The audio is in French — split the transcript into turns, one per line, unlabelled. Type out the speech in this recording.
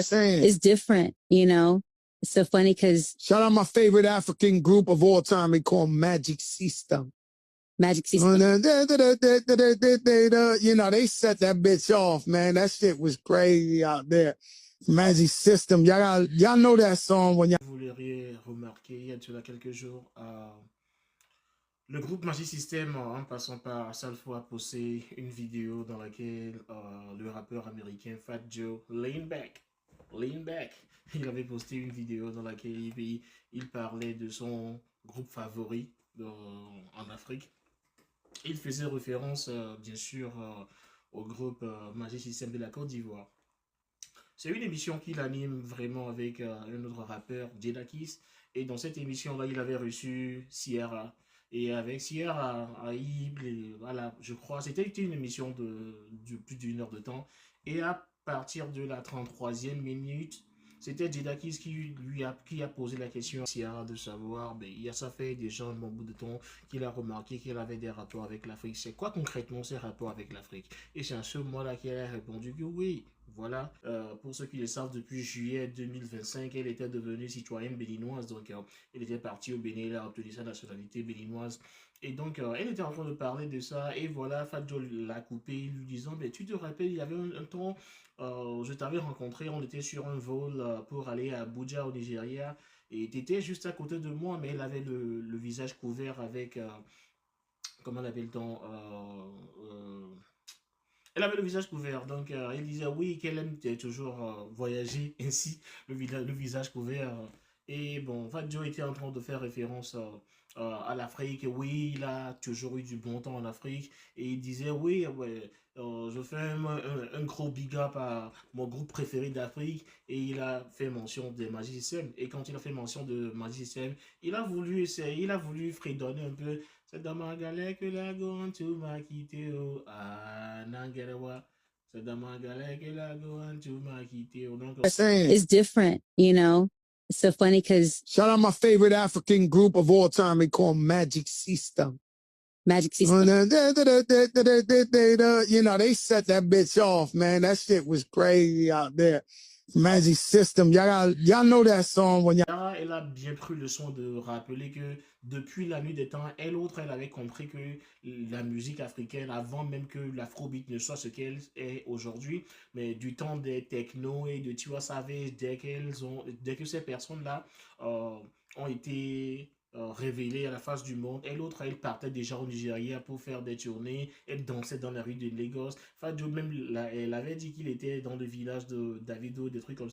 Saying.
It's different, you know. It's so funny because
Shout out my favorite African group of all time. They call Magic System.
Magic System.
You know, they set that bitch off, man. That shit was crazy out there. Magic System. Y'all know that song when y'all.
Vous l'auriez remarqué il y a de cela quelques jours, le groupe Magic System, en passant par Salfo, a posté une vidéo dans laquelle le rappeur américain Fat Joe, Lean Back, il avait posté une vidéo dans laquelle il parlait de son groupe favori en Afrique. Il faisait référence, bien sûr, au groupe Magic System de la Côte d'Ivoire. C'est une émission qu'il anime vraiment avec un autre rappeur, Jadakiss. Et dans cette émission-là, il avait reçu Sierra. Et avec Sierra, voilà, je crois, c'était une émission de plus d'une heure de temps. Et à partir de la 33e minute, c'était Jadakiss qui a posé la question à Sierra de savoir, ça fait déjà un bon bout de temps qu'il a remarqué qu'il avait des rapports avec l'Afrique. C'est quoi concrètement ces rapports avec l'Afrique? Et c'est à ce moment-là qu'il a répondu que oui. Voilà, pour ceux qui le savent, depuis juillet 2025, elle était devenue citoyenne béninoise. Donc, elle était partie au Bénin, elle a obtenu sa nationalité béninoise. Et donc, elle était en train de parler de ça. Et voilà, Fat Joe l'a coupé, lui disant, mais tu te rappelles, il y avait un temps, je t'avais rencontré, on était sur un vol pour aller à Abuja, au Nigeria. Et tu étais juste à côté de moi, mais elle avait le visage couvert avec, comment l'appelle-t-on elle avait le visage couvert, donc elle disait oui qu'elle aime toujours voyager ainsi, le visage couvert. Et bon, Fat Joe était en train de faire référence à l'Afrique. Oui, il a toujours eu du bon temps en Afrique. Et il disait oui, ouais, je fais un gros big up à mon groupe préféré d'Afrique. Et il a fait mention de Magic System. Et quand il a fait mention de Magic System, il a voulu essayer, il a voulu fredonner un peu. C'est dans ma galère que la gohan tu m'as quitté, oh, ah, nangerewa. C'est dans ma galère que la gohan tu m'as quitté, oh, donc.
Saying.
It's different, you know. It's so funny because
Shout out my favorite African group of all time. They call Magic System.
Magic System.
You know, they set that bitch off, man. That shit was crazy out there. Magic System. Y'all know that song when y'all.
Elle a bien pris le soin de rappeler que depuis la nuit des temps, elle avait compris que la musique africaine, avant même que l'afrobeat ne soit ce qu'elle est aujourd'hui, mais du temps des techno et de Tiwa Savage, dès que ces personnes-là ont été révélées à la face du monde, elle partait déjà au Nigeria pour faire des tournées, elle dansait dans la rue de Lagos. Enfin, même, elle avait dit qu'il était dans le village de Davido, des trucs comme ça.